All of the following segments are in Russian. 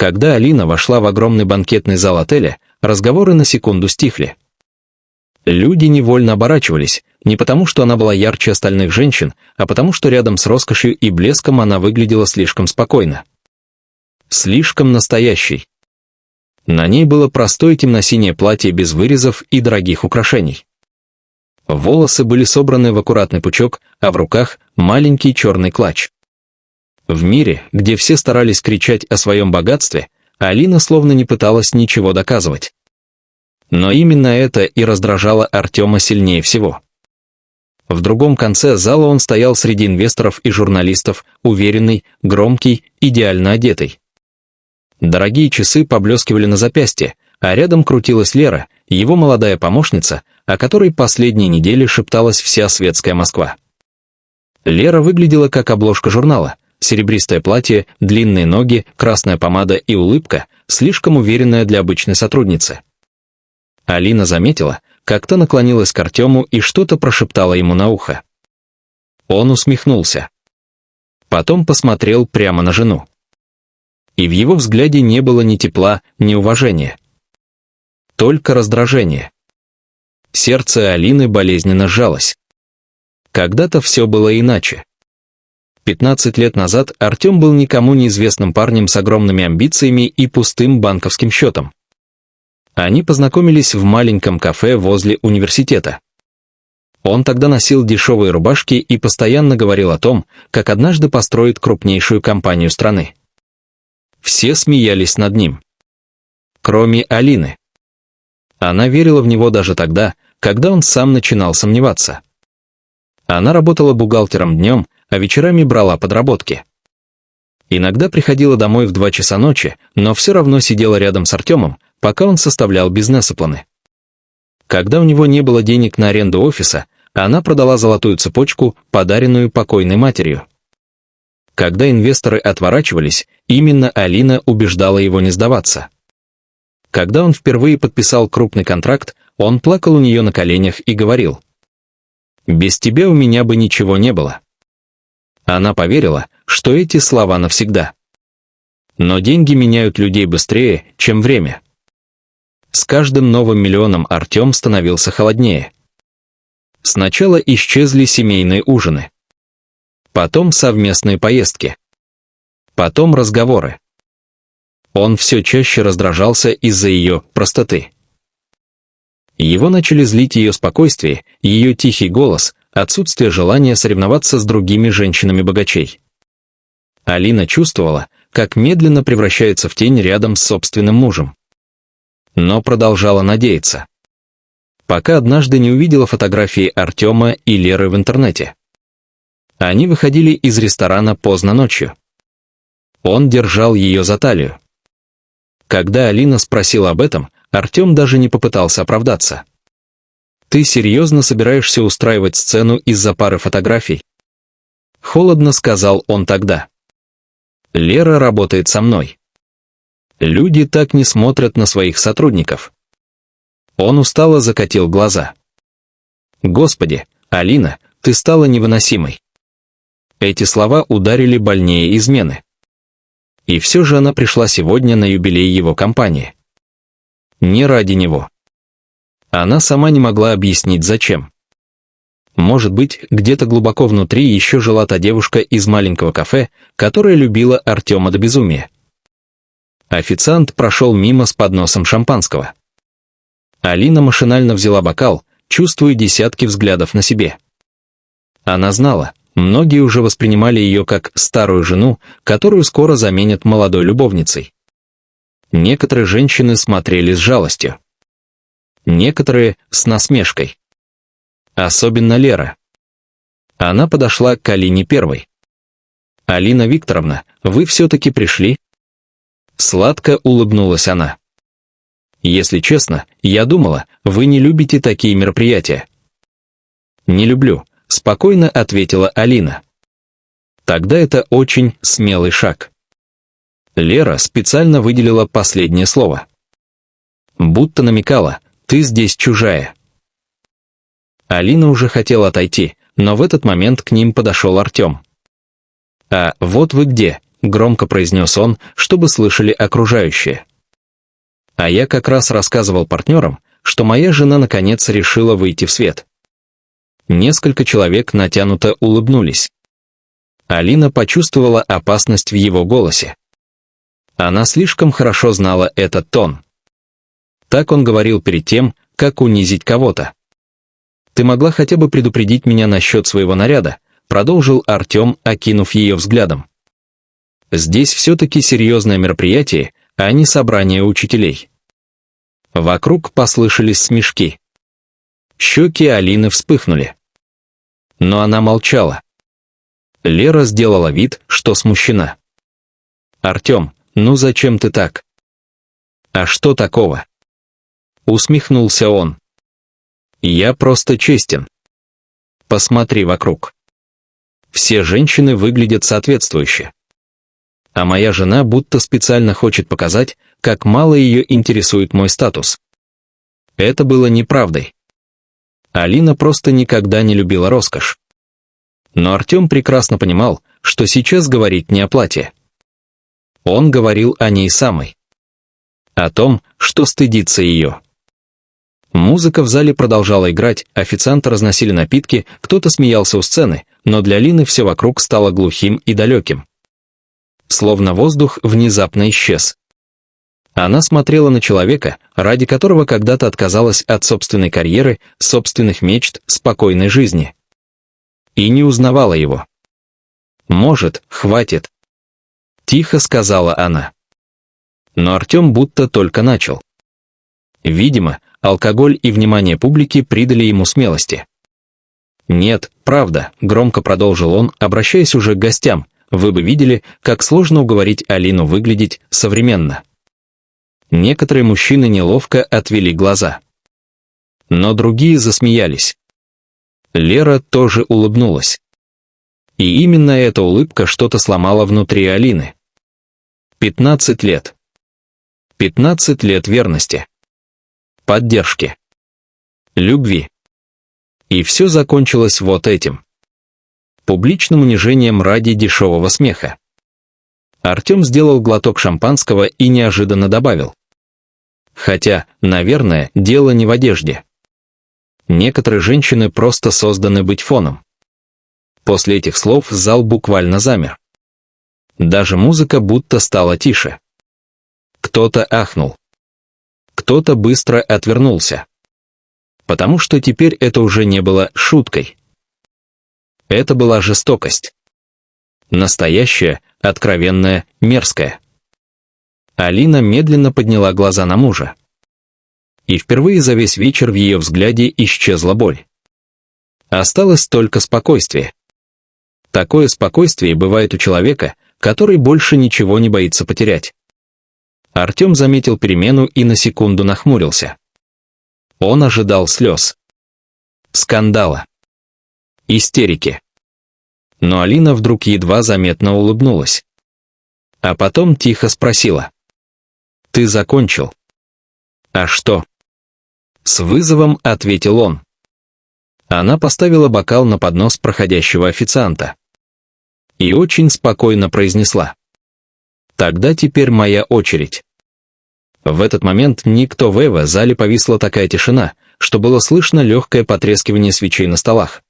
Когда Алина вошла в огромный банкетный зал отеля, разговоры на секунду стихли. Люди невольно оборачивались, не потому что она была ярче остальных женщин, а потому что рядом с роскошью и блеском она выглядела слишком спокойно. Слишком настоящей. На ней было простое темно-синее платье без вырезов и дорогих украшений. Волосы были собраны в аккуратный пучок, а в руках маленький черный клатч. В мире, где все старались кричать о своем богатстве, Алина словно не пыталась ничего доказывать. Но именно это и раздражало Артема сильнее всего. В другом конце зала он стоял среди инвесторов и журналистов, уверенный, громкий, идеально одетый. Дорогие часы поблескивали на запястье, а рядом крутилась Лера, его молодая помощница, о которой последние недели шепталась вся светская Москва. Лера выглядела как обложка журнала. Серебристое платье, длинные ноги, красная помада и улыбка, слишком уверенная для обычной сотрудницы. Алина заметила, как та наклонилась к Артему и что-то прошептала ему на ухо. Он усмехнулся. Потом посмотрел прямо на жену. И в его взгляде не было ни тепла, ни уважения. Только раздражение. Сердце Алины болезненно сжалось. Когда-то все было иначе. 15 лет назад Артем был никому неизвестным парнем с огромными амбициями и пустым банковским счетом. Они познакомились в маленьком кафе возле университета. Он тогда носил дешевые рубашки и постоянно говорил о том, как однажды построит крупнейшую компанию страны. Все смеялись над ним. Кроме Алины. Она верила в него даже тогда, когда он сам начинал сомневаться. Она работала бухгалтером днем, а вечерами брала подработки. Иногда приходила домой в 2 часа ночи, но все равно сидела рядом с Артемом, пока он составлял бизнес-планы. Когда у него не было денег на аренду офиса, она продала золотую цепочку, подаренную покойной матерью. Когда инвесторы отворачивались, именно Алина убеждала его не сдаваться. Когда он впервые подписал крупный контракт, он плакал у нее на коленях и говорил: «Без тебя у меня бы ничего не было». Она поверила, что эти слова навсегда. Но деньги меняют людей быстрее, чем время. С каждым новым миллионом Артем становился холоднее. Сначала исчезли семейные ужины. Потом совместные поездки. Потом разговоры. Он все чаще раздражался из-за ее простоты. Его начали злить ее спокойствие, ее тихий голос, отсутствие желания соревноваться с другими женщинами-богачей. Алина чувствовала, как медленно превращается в тень рядом с собственным мужем. Но продолжала надеяться. Пока однажды не увидела фотографии Артема и Леры в интернете. Они выходили из ресторана поздно ночью. Он держал ее за талию. Когда Алина спросила об этом, Артем даже не попытался оправдаться. «Ты серьезно собираешься устраивать сцену из-за пары фотографий?» Холодно сказал он тогда. «Лера работает со мной. Люди так не смотрят на своих сотрудников». Он устало закатил глаза. «Господи, Алина, ты стала невыносимой». Эти слова ударили больнее измены. И все же она пришла сегодня на юбилей его компании. Не ради него. Она сама не могла объяснить, зачем. Может быть, где-то глубоко внутри еще жила та девушка из маленького кафе, которая любила Артема до безумия. Официант прошел мимо с подносом шампанского. Алина машинально взяла бокал, чувствуя десятки взглядов на себе. Она знала, многие уже воспринимали ее как старую жену, которую скоро заменят молодой любовницей. Некоторые женщины смотрели с жалостью. Некоторые — с насмешкой. Особенно Лера. Она подошла к Алине первой. «Алина Викторовна, вы все-таки пришли?» Сладко улыбнулась она. «Если честно, я думала, вы не любите такие мероприятия». «Не люблю», — спокойно ответила Алина. «Тогда это очень смелый шаг». Лера специально выделила последнее слово. Будто намекала: «Ты здесь чужая». Алина уже хотела отойти, но в этот момент к ним подошел Артем. «А вот вы где», — громко произнес он, чтобы слышали окружающие. А я как раз рассказывал партнерам, что моя жена наконец решила выйти в свет. Несколько человек натянуто улыбнулись. Алина почувствовала опасность в его голосе. Она слишком хорошо знала этот тон. Так он говорил перед тем, как унизить кого-то. «Ты могла хотя бы предупредить меня насчет своего наряда», продолжил Артем, окинув ее взглядом. «Здесь все-таки серьезное мероприятие, а не собрание учителей». Вокруг послышались смешки. Щеки Алины вспыхнули. Но она молчала. Лера сделала вид, что смущена. «Артем, ну зачем ты так?» «А что такого?» Усмехнулся он. «Я просто честен. Посмотри вокруг. Все женщины выглядят соответствующе. А моя жена будто специально хочет показать, как мало ее интересует мой статус». Это было неправдой. Алина просто никогда не любила роскошь. Но Артем прекрасно понимал, что сейчас говорить не о платье. Он говорил о ней самой. О том, что стыдится ее. Музыка в зале продолжала играть, официанты разносили напитки, кто-то смеялся у сцены, но для Алины все вокруг стало глухим и далеким. Словно воздух внезапно исчез. Она смотрела на человека, ради которого когда-то отказалась от собственной карьеры, собственных мечт, спокойной жизни. И не узнавала его. «Может, хватит», — тихо сказала она. Но Артем будто только начал. Видимо, алкоголь и внимание публики придали ему смелости. «Нет, правда», — громко продолжил он, обращаясь уже к гостям, «вы бы видели, как сложно уговорить Алину выглядеть современно». Некоторые мужчины неловко отвели глаза. Но другие засмеялись. Лера тоже улыбнулась. И именно эта улыбка что-то сломала внутри Алины. 15 лет. 15 лет верности. Поддержки. Любви. И все закончилось вот этим. Публичным унижением ради дешевого смеха. Артем сделал глоток шампанского и неожиданно добавил. Хотя, наверное, дело не в одежде. Некоторые женщины просто созданы быть фоном. После этих слов зал буквально замер. Даже музыка будто стала тише. Кто-то ахнул. Кто-то быстро отвернулся. Потому что теперь это уже не было шуткой. Это была жестокость. Настоящая, откровенная, мерзкая. Алина медленно подняла глаза на мужа. И впервые за весь вечер в ее взгляде исчезла боль. Осталось только спокойствие. Такое спокойствие бывает у человека, который больше ничего не боится потерять. Артем заметил перемену и на секунду нахмурился. Он ожидал слез. Скандала. Истерики. Но Алина вдруг едва заметно улыбнулась. А потом тихо спросила. «Ты закончил?» «А что?» С вызовом ответил он. Она поставила бокал на поднос проходящего официанта. И очень спокойно произнесла. «Тогда теперь моя очередь». В этот момент никто в зале повисла такая тишина, что было слышно легкое потрескивание свечей на столах.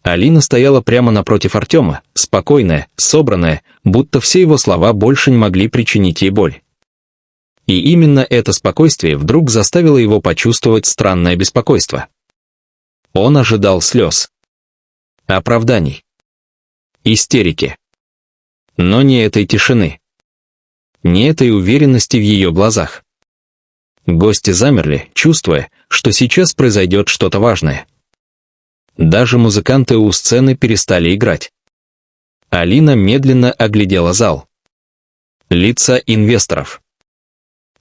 Алина стояла прямо напротив Артема, спокойная, собранная, будто все его слова больше не могли причинить ей боль. И именно это спокойствие вдруг заставило его почувствовать странное беспокойство. Он ожидал слез. Оправданий. Истерики. Но не этой тишины. Не этой уверенности в ее глазах. Гости замерли, чувствуя, что сейчас произойдет что-то важное. Даже музыканты у сцены перестали играть. Алина медленно оглядела зал. Лица инвесторов.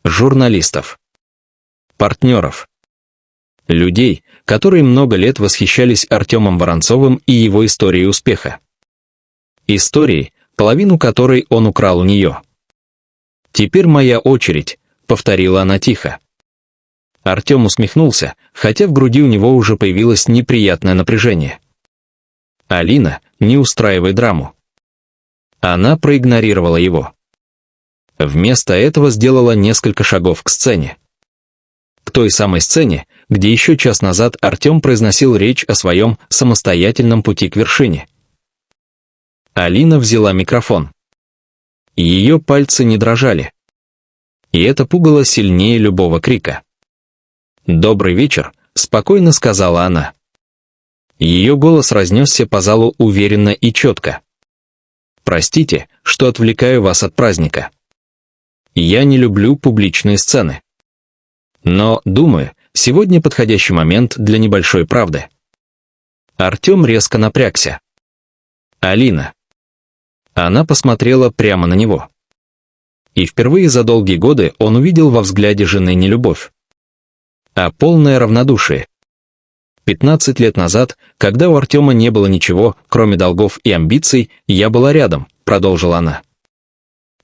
Журналистов. Партнеров. Людей, которые много лет восхищались Артемом Воронцовым и его историей успеха. Историей, половину которой он украл у нее. «Теперь моя очередь», — повторила она тихо. Артем усмехнулся, хотя в груди у него уже появилось неприятное напряжение. «Алина, не устраивай драму. Она проигнорировала его. Вместо этого сделала несколько шагов к сцене. К той самой сцене, где еще час назад Артем произносил речь о своем самостоятельном пути к вершине. Алина взяла микрофон. Ее пальцы не дрожали. И это пугало сильнее любого крика. «Добрый вечер», — спокойно сказала она. Ее голос разнесся по залу уверенно и четко. «Простите, что отвлекаю вас от праздника. Я не люблю публичные сцены. Но, думаю, сегодня подходящий момент для небольшой правды». Артем резко напрягся. «Алина». Она посмотрела прямо на него. И впервые за долгие годы он увидел во взгляде жены не любовь, а полное равнодушие. 15 лет назад, когда у Артема не было ничего, кроме долгов и амбиций, я была рядом, продолжила она.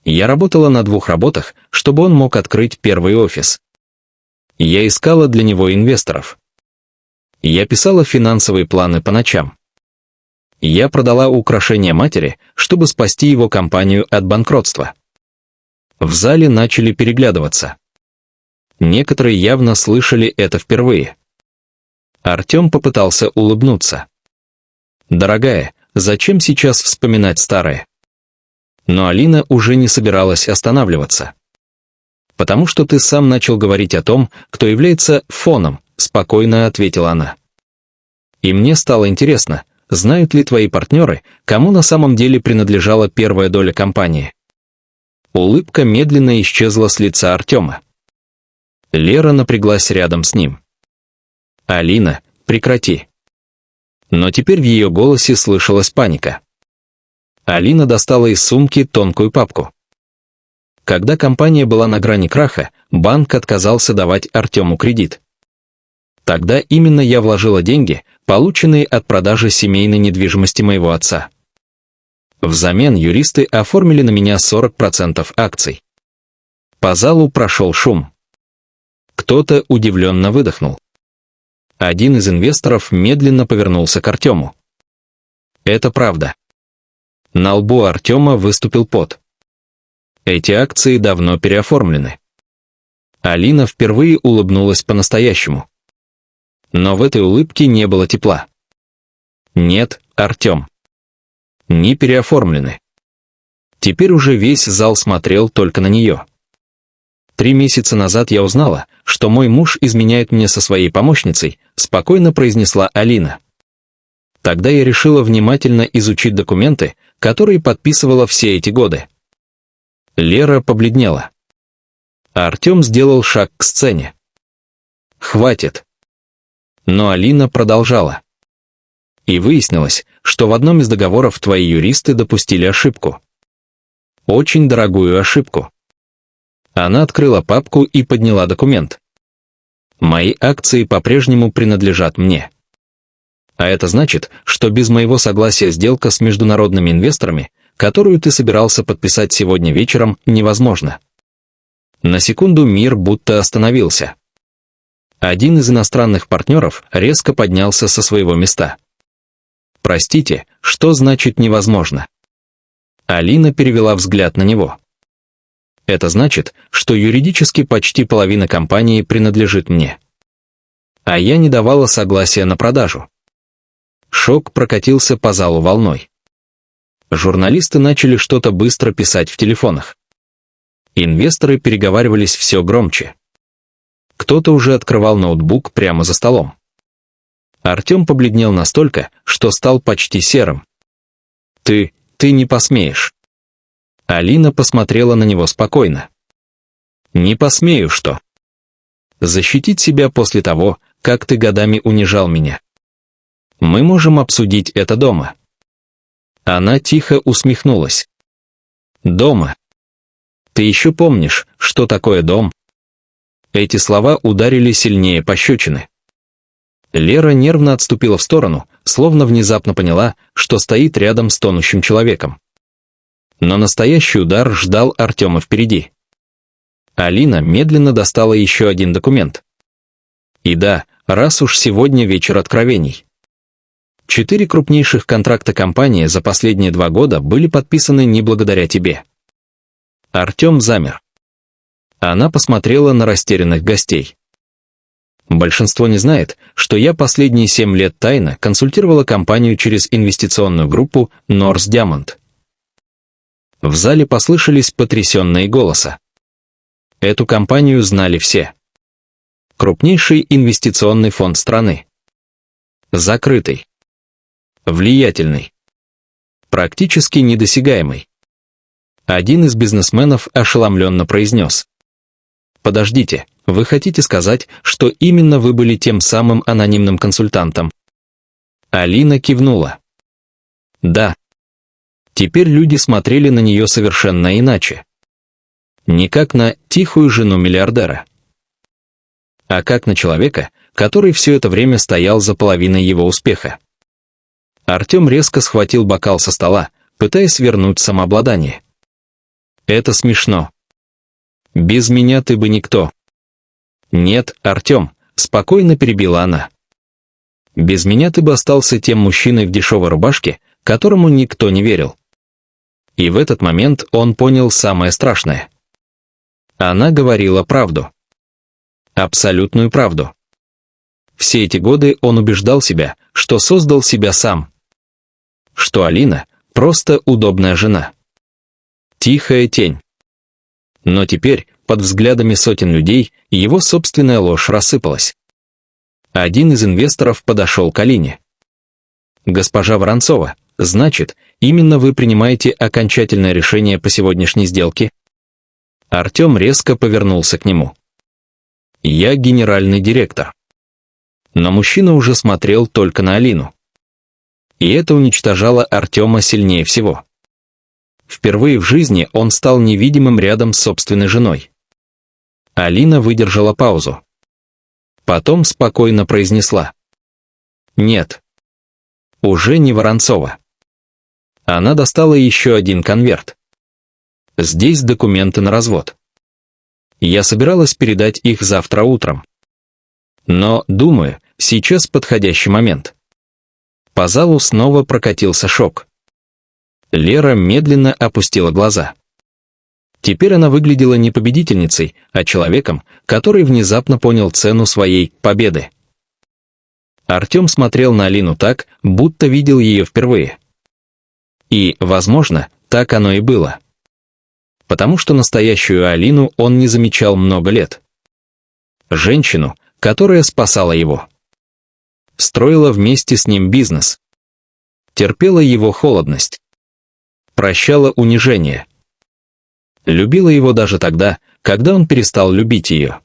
Я работала на 2 работах, чтобы он мог открыть первый офис. Я искала для него инвесторов. Я писала финансовые планы по ночам. Я продала украшения матери, чтобы спасти его компанию от банкротства. В зале начали переглядываться. Некоторые явно слышали это впервые. Артем попытался улыбнуться. «Дорогая, зачем сейчас вспоминать старое?» Но Алина уже не собиралась останавливаться. «Потому что ты сам начал говорить о том, кто является фоном», — спокойно ответила она. «И мне стало интересно, знают ли твои партнеры, кому на самом деле принадлежала первая доля компании?» Улыбка медленно исчезла с лица Артема. Лера напряглась рядом с ним. «Алина, прекрати». Но теперь в ее голосе слышалась паника. Алина достала из сумки тонкую папку. Когда компания была на грани краха, банк отказался давать Артему кредит. Тогда именно я вложила деньги, полученные от продажи семейной недвижимости моего отца. Взамен юристы оформили на меня 40% акций. По залу прошел шум. Кто-то удивленно выдохнул. Один из инвесторов медленно повернулся к Артему. Это правда. На лбу Артема выступил пот. Эти акции давно переоформлены. Алина впервые улыбнулась по-настоящему. Но в этой улыбке не было тепла. Нет, Артем. Не переоформлены. Теперь уже весь зал смотрел только на нее. 3 месяца назад я узнала, что мой муж изменяет мне со своей помощницей, спокойно произнесла Алина. Тогда я решила внимательно изучить документы, которые подписывала все эти годы. Лера побледнела. А Артем сделал шаг к сцене. «Хватит». Но Алина продолжала. И выяснилось, что в одном из договоров твои юристы допустили ошибку. Очень дорогую ошибку. Она открыла папку и подняла документ. Мои акции по-прежнему принадлежат мне. А это значит, что без моего согласия сделка с международными инвесторами, которую ты собирался подписать сегодня вечером, невозможна. На секунду мир будто остановился. Один из иностранных партнеров резко поднялся со своего места. «Простите, что значит невозможно?» Алина перевела взгляд на него. «Это значит, что юридически почти половина компании принадлежит мне. А я не давала согласия на продажу». Шок прокатился по залу волной. Журналисты начали что-то быстро писать в телефонах. Инвесторы переговаривались все громче. Кто-то уже открывал ноутбук прямо за столом. Артем побледнел настолько, что стал почти серым. Ты не посмеешь». Алина посмотрела на него спокойно. «Не посмею, что? Защитить себя после того, как ты годами унижал меня. Мы можем обсудить это дома». Она тихо усмехнулась. «Дома? Ты еще помнишь, что такое дом?» Эти слова ударили сильнее пощечины. Лера нервно отступила в сторону, словно внезапно поняла, что стоит рядом с тонущим человеком. Но настоящий удар ждал Артема впереди. Алина медленно достала еще один документ. И да, раз уж сегодня вечер откровений. 4 крупнейших контракта компании за последние 2 года были подписаны не благодаря тебе». Артем замер. Она посмотрела на растерянных гостей. «Большинство не знает, что я последние 7 лет тайно консультировала компанию через инвестиционную группу North Diamond». В зале послышались потрясенные голоса. Эту компанию знали все. Крупнейший инвестиционный фонд страны. Закрытый. Влиятельный. Практически недосягаемый. Один из бизнесменов ошеломленно произнес: «Подождите, вы хотите сказать, что именно вы были тем самым анонимным консультантом?» Алина кивнула. «Да». Теперь люди смотрели на нее совершенно иначе. Не как на тихую жену миллиардера, а как на человека, который все это время стоял за половиной его успеха. Артем резко схватил бокал со стола, пытаясь вернуть самообладание. «Это смешно. Без меня ты бы никто». «Нет, Артем», — спокойно перебила она. «Без меня ты бы остался тем мужчиной в дешевой рубашке, которому никто не верил». И в этот момент он понял самое страшное. Она говорила правду. Абсолютную правду. Все эти годы он убеждал себя, что создал себя сам. Что Алина — просто удобная жена. Тихая тень. Но теперь, под взглядами сотен людей, его собственная ложь рассыпалась. Один из инвесторов подошел к Алине. «Госпожа Воронцова, значит, именно вы принимаете окончательное решение по сегодняшней сделке?» Артем резко повернулся к нему. «Я генеральный директор». Но мужчина уже смотрел только на Алину. И это уничтожало Артема сильнее всего. Впервые в жизни он стал невидимым рядом с собственной женой. Алина выдержала паузу. Потом спокойно произнесла: «Нет. Уже не Воронцова». Она достала еще один конверт. «Здесь документы на развод. Я собиралась передать их завтра утром. Но, думаю, сейчас подходящий момент». По залу снова прокатился шок. Лера медленно опустила глаза. Теперь она выглядела не победительницей, а человеком, который внезапно понял цену своей победы. Артем смотрел на Алину так, будто видел ее впервые. И, возможно, так оно и было. Потому что настоящую Алину он не замечал много лет. Женщину, которая спасала его. Строила вместе с ним бизнес. Терпела его холодность. Прощала унижение. Любила его даже тогда, когда он перестал любить ее.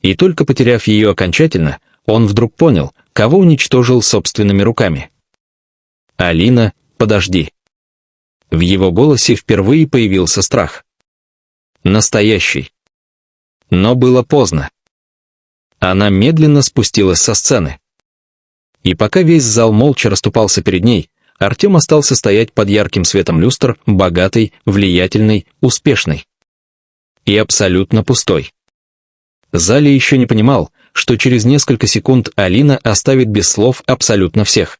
И только потеряв ее окончательно, он вдруг понял, кого уничтожил собственными руками. «Алина, подожди». В его голосе впервые появился страх. Настоящий. Но было поздно. Она медленно спустилась со сцены. И пока весь зал молча расступался перед ней, Артем остался стоять под ярким светом люстр, богатый, влиятельный, успешный. И абсолютно пустой. Зале еще не понимал, что через несколько секунд Алина оставит без слов абсолютно всех.